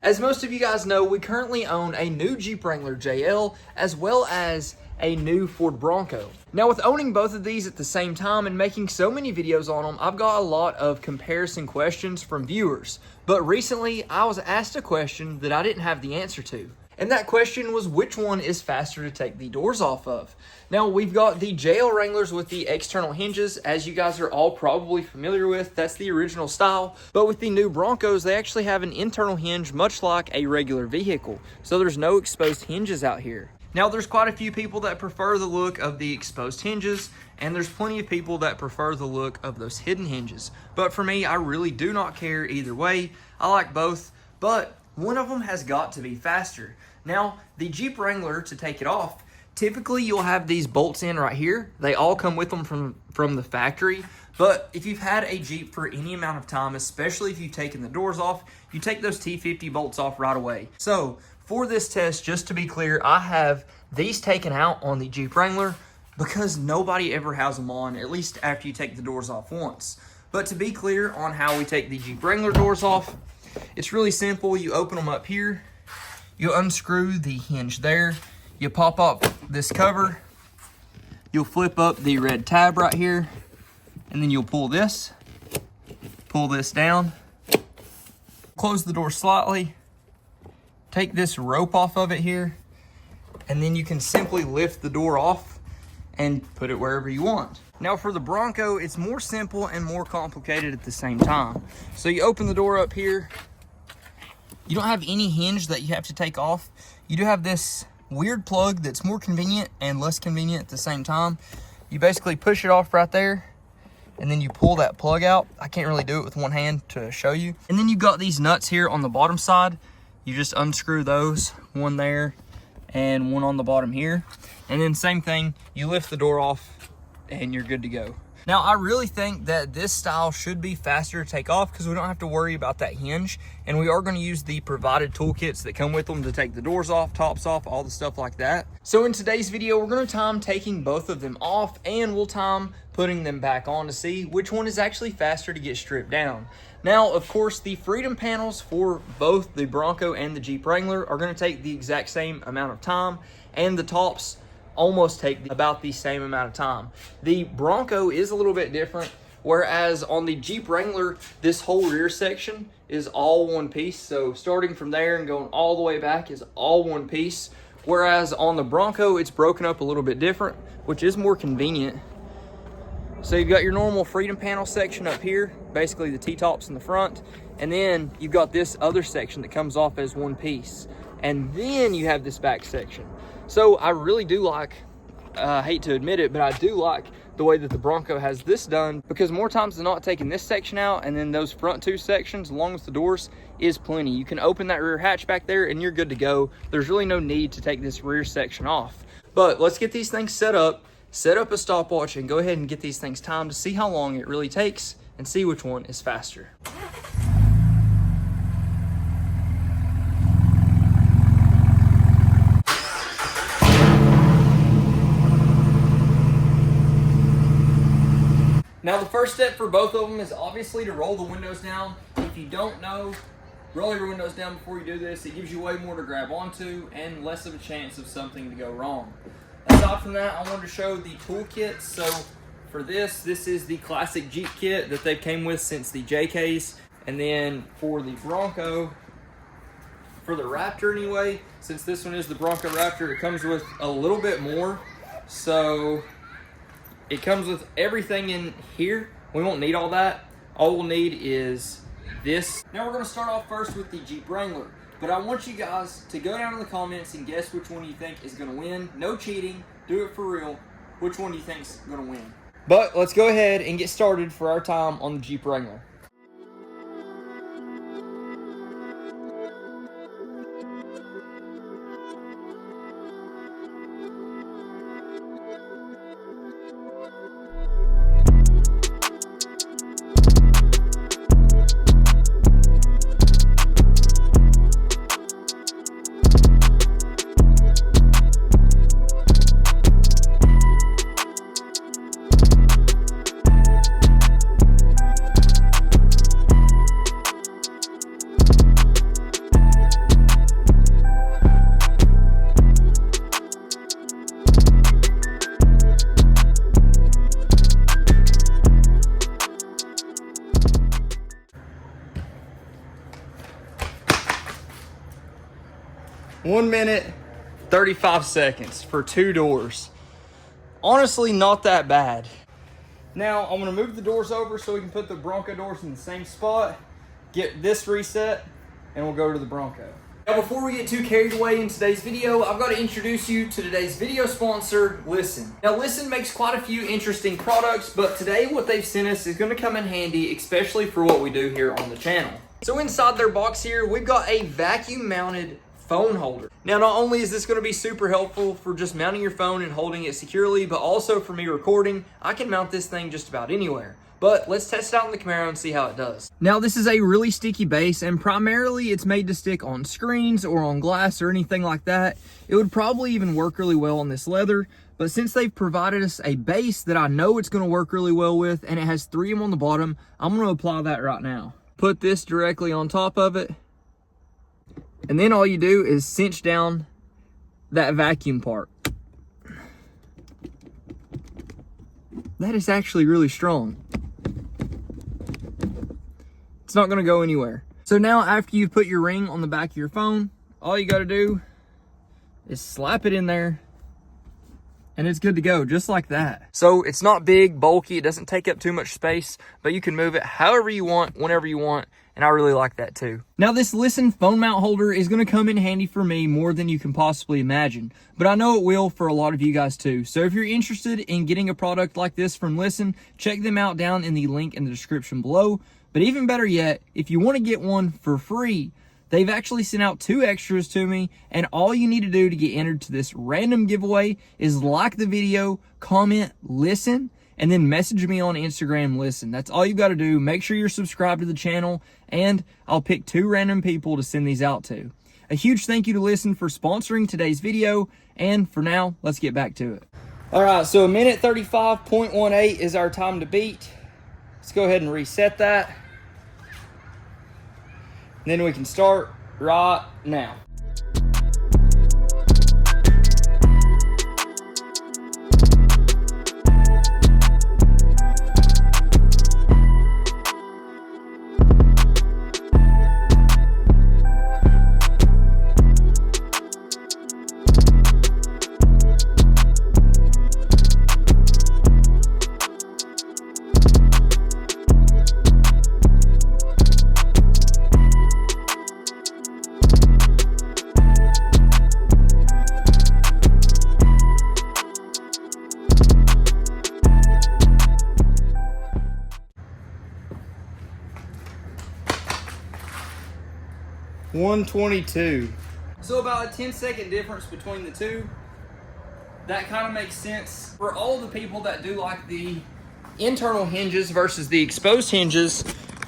As most of you guys know, we currently own a new Jeep Wrangler JL as well as a new Ford Bronco. Now with owning both of these at the same time and making so many videos on them, I've got a lot of comparison questions from viewers. But recently I was asked a question that I didn't have the answer to. And that question was, which one is faster to take the doors off of? Now we've got the JL Wranglers with the external hinges, as you guys are all probably familiar with. That's the original style. But with the new Broncos, they actually have an internal hinge much like a regular vehicle. So there's no exposed hinges out here. Now there's quite a few people that prefer the look of the exposed hinges, and there's plenty of people that prefer the look of those hidden hinges. But for me, I really do not care either way. I like both, but one of them has got to be faster. Now, the Jeep Wrangler, to take it off, typically you'll have these bolts in right here. They all come with them from the factory. But if you've had a Jeep for any amount of time, especially if you've taken the doors off, you take those T50 bolts off right away. So for this test, just to be clear, I have these taken out on the Jeep Wrangler because nobody ever has them on, at least after you take the doors off once. But to be clear on how we take the Jeep Wrangler doors off, it's really simple. You open them up here. You unscrew the hinge there. You pop up this cover. You'll flip up the red tab right here. And then you'll pull this down. Close the door slightly. Take this rope off of it here. And then you can simply lift the door off and put it wherever you want. Now for the Bronco, it's more simple and more complicated at the same time. So you open the door up here. You don't have any hinge that you have to take off. You do have this weird plug that's more convenient and less convenient at the same time. You basically push it off right there, and then you pull that plug out. I can't really do it with one hand to show you. And then you've got these nuts here on the bottom side. You just unscrew those, one there and one on the bottom here. And then same thing, you lift the door off and you're good to go. Now, I really think that this style should be faster to take off because we don't have to worry about that hinge. And we are going to use the provided toolkits that come with them to take the doors off, tops off, all the stuff like that. So in today's video, we're going to time taking both of them off, and we'll time putting them back on to see which one is actually faster to get stripped down. Now, of course, the freedom panels for both the Bronco and the Jeep Wrangler are going to take the exact same amount of time, and the tops almost take about the same amount of time. The Bronco is a little bit different, whereas on the Jeep Wrangler, this whole rear section is all one piece. So starting from there and going all the way back is all one piece. Whereas on the Bronco, it's broken up a little bit different, which is more convenient. So you've got your normal freedom panel section up here, basically the T-tops in the front. And then you've got this other section that comes off as one piece. And then you have this back section. So I really do like, I hate to admit it, but I do like the way that the Bronco has this done, because more times than not, taking this section out and then those front two sections along with the doors is plenty. You can open that rear hatch back there and you're good to go. There's really no need to take this rear section off. But let's get these things set up a stopwatch, and go ahead and get these things timed to see how long it really takes and see which one is faster. Now the first step for both of them is obviously to roll the windows down. If you don't know, roll your windows down before you do this. It gives you way more to grab onto and less of a chance of something to go wrong. Aside from that, I wanted to show the toolkit. So for this is the classic Jeep kit that they came with since the JKs. And then for the Bronco, for the Raptor anyway, since this one is the Bronco Raptor, it comes with a little bit more. So it comes with everything in here. We won't need all that. All we'll need is this. Now we're gonna start off first with the Jeep Wrangler. But I want you guys to go down in the comments and guess which one you think is gonna win. No cheating, do it for real. Which one do you think's gonna win? But let's go ahead and get started for our time on the Jeep Wrangler. 1 minute, 35 seconds for 2 doors. Honestly, not that bad. Now, I'm gonna move the doors over so we can put the Bronco doors in the same spot, get this reset, and we'll go to the Bronco. Now, before we get too carried away in today's video, I've got to introduce you to today's video sponsor, Listen. Now, Listen makes quite a few interesting products, but today what they've sent us is going to come in handy, especially for what we do here on the channel. So inside their box here, we've got a vacuum-mounted phone holder. Now, not only is this going to be super helpful for just mounting your phone and holding it securely, but also for me recording, I can mount this thing just about anywhere. But let's test it out in the Camaro and see how it does. Now, this is a really sticky base, and primarily it's made to stick on screens or on glass or anything like that. It would probably even work really well on this leather, but since they've provided us a base that I know it's going to work really well with, and it has 3M on the bottom, I'm going to apply that right now. Put this directly on top of it, and then all you do is cinch down that vacuum part. That is actually really strong. It's not gonna go anywhere. So now after you've put your ring on the back of your phone, all you gotta do is slap it in there and it's good to go, just like that. So it's not big, bulky, it doesn't take up too much space, but you can move it however you want, whenever you want, and I really like that too. Now this Listen phone mount holder is gonna come in handy for me more than you can possibly imagine, but I know it will for a lot of you guys too. So if you're interested in getting a product like this from Listen, check them out down in the link in the description below. But even better yet, if you want to get one for free, they've actually sent out 2 extras to me, and all you need to do to get entered to this random giveaway is like the video, comment Listen, and then message me on Instagram Listen. That's all you got to do. Make sure you're subscribed to the channel, and I'll pick 2 random people to send these out to. A huge thank you to Listen for sponsoring today's video, and for now, let's get back to it. All right, so 1:35.18 is our time to beat. Let's go ahead and reset that. Then we can start right now. $122. So about a 10-second difference between the two. That kind of makes sense for all the people that do like the internal hinges versus the exposed hinges.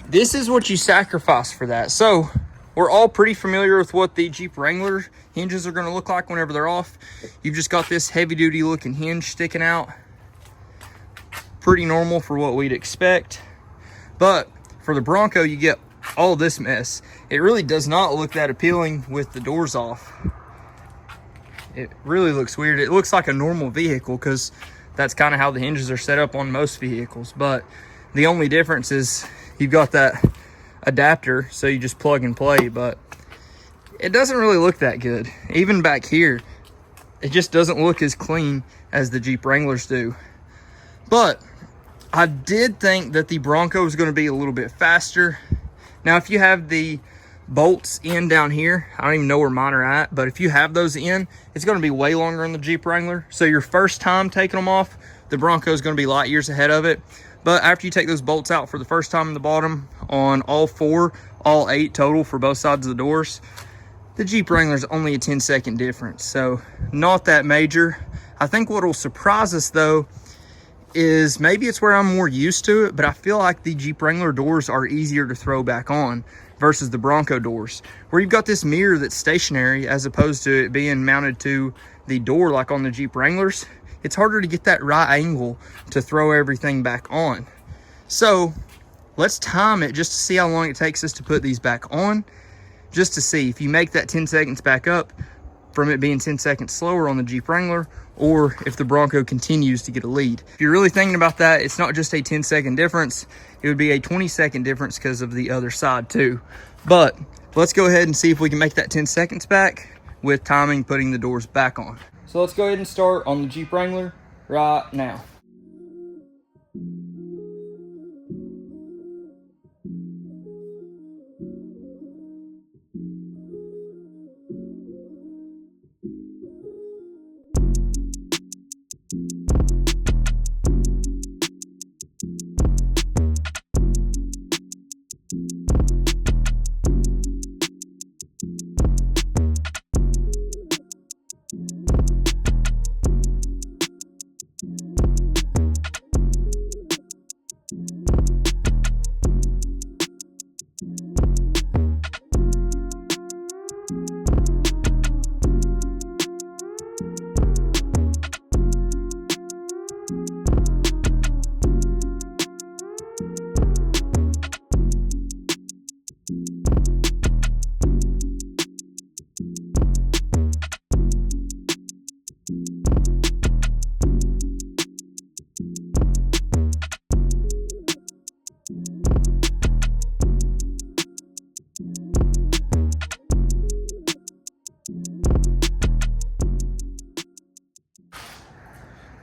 This is what you sacrifice for that. So we're all pretty familiar with what the Jeep Wrangler hinges are going to look like whenever they're off. You've just got this heavy duty looking hinge sticking out. Pretty normal for what we'd expect. But for the Bronco, you get all this mess. It really does not look that appealing with the doors off. It really looks weird. It looks like a normal vehicle because that's kind of how the hinges are set up on most vehicles. But the only difference is you've got that adapter, so you just plug and play. But it doesn't really look that good. Even back here, it just doesn't look as clean as the Jeep Wranglers do. But I did think that the Bronco was going to be a little bit faster. Now, if you have the bolts in down here, I don't even know where mine are at, but if you have those in, it's going to be way longer on the Jeep Wrangler. So your first time taking them off, the Bronco is going to be light years ahead of it. But after you take those bolts out for the first time in the bottom on all 8 total for both sides of the doors, the Jeep Wrangler is only a 10-second difference. So not that major. I think what will surprise us though is maybe it's where I'm more used to it, but I feel like the Jeep Wrangler doors are easier to throw back on versus the Bronco doors, where you've got this mirror that's stationary as opposed to it being mounted to the door like on the Jeep Wranglers. It's harder to get that right angle to throw everything back on. So let's time it just to see how long it takes us to put these back on, just to see if you make that 10 seconds back up from it being 10 seconds slower on the Jeep Wrangler, or if the Bronco continues to get a lead. If you're really thinking about that, it's not just a 10-second difference, it would be a 20-second difference because of the other side too. But let's go ahead and see if we can make that 10 seconds back with timing putting the doors back on. So let's go ahead and start on the Jeep Wrangler right now.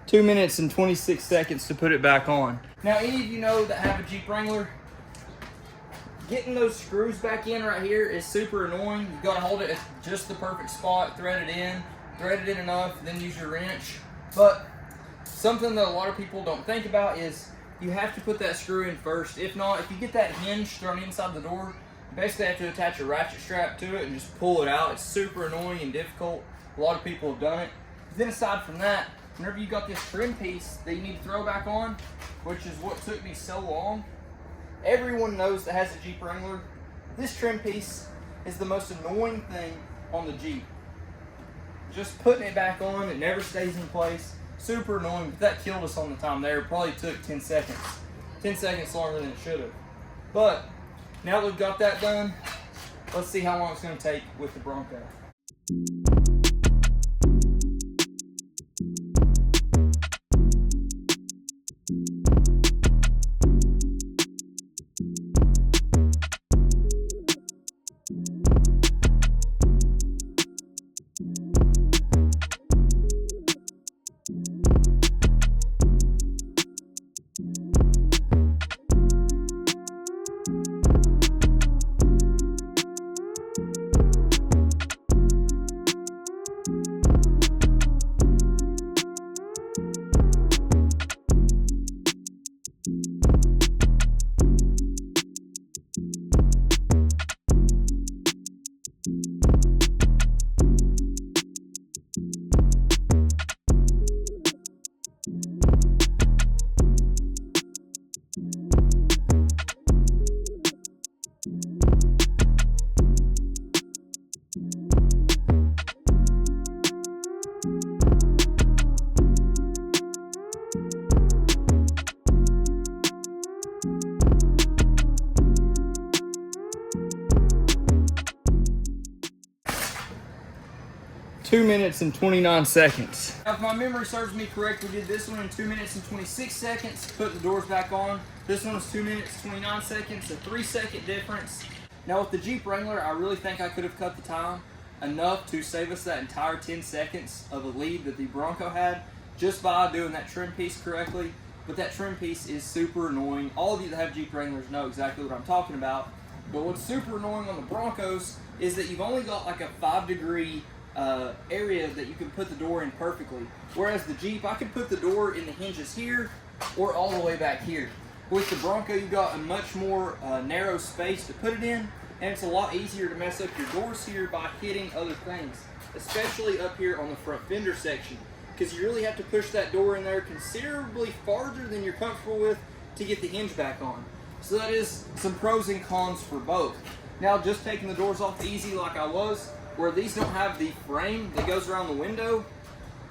Two minutes and 26 seconds to put it back on. Now, any of you know that have a Jeep Wrangler, getting those screws back in right here is super annoying. You gotta hold it at just the perfect spot, thread it in enough, then use your wrench. But something that a lot of people don't think about is you have to put that screw in first. If not, if you get that hinge thrown inside the door, you basically have to attach a ratchet strap to it and just pull it out. It's super annoying and difficult. A lot of people have done it. Then aside from that, whenever you got this trim piece that you need to throw back on, which is what took me so long, everyone knows that has a Jeep Wrangler, this trim piece is the most annoying thing on the Jeep. Just putting it back on, it never stays in place. Super annoying, but that killed us on the time there. It probably took 10 seconds. 10 seconds longer than it should have. But now that we've got that done, let's see how long it's going to take with the Bronco. Two minutes and 29 seconds. Now, if my memory serves me correct, we did this one in 2 minutes and 26 seconds, put the doors back on. This one was 2 minutes, 29 seconds, a 3-second difference. Now with the Jeep Wrangler, I really think I could have cut the time enough to save us that entire 10 seconds of a lead that the Bronco had just by doing that trim piece correctly. But that trim piece is super annoying. All of you that have Jeep Wranglers know exactly what I'm talking about. But what's super annoying on the Broncos is that you've only got like a 5-degree area that you can put the door in perfectly. Whereas the Jeep, I could put the door in the hinges here or all the way back here. With the Bronco, you've got a much more narrow space to put it in, and it's a lot easier to mess up your doors here by hitting other things, especially up here on the front fender section, because you really have to push that door in there considerably farther than you're comfortable with to get the hinge back on. So that is some pros and cons for both. Now, just taking the doors off easy like I was, where these don't have the frame that goes around the window,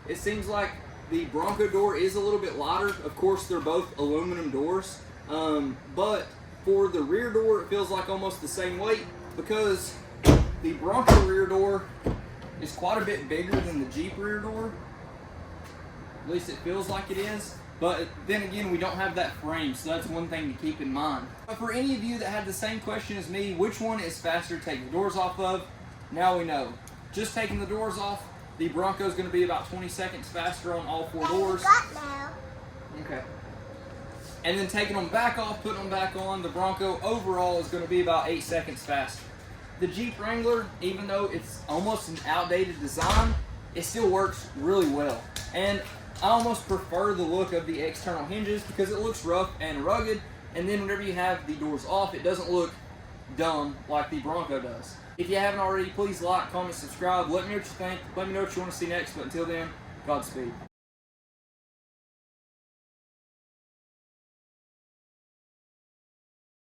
it seems like the Bronco door is a little bit lighter. Of course, they're both aluminum doors, but for the rear door, it feels like almost the same weight because the Bronco rear door is quite a bit bigger than the Jeep rear door. At least it feels like it is. But then again, we don't have that frame, so that's one thing to keep in mind. But for any of you that had the same question as me, which one is faster to take the doors off of? Now we know. just taking the doors off, the Bronco is going to be about 20 seconds faster on all 4 doors. Okay. And then taking them back off, putting them back on, the Bronco overall is going to be about 8 seconds faster. The Jeep Wrangler, even though it's almost an outdated design, it still works really well. And I almost prefer the look of the external hinges because it looks rough and rugged, and then whenever you have the doors off, it doesn't look dumb like the Bronco does. If you haven't already, please like, comment, subscribe. Let me know what you think. Let me know what you want to see next. But until then, Godspeed.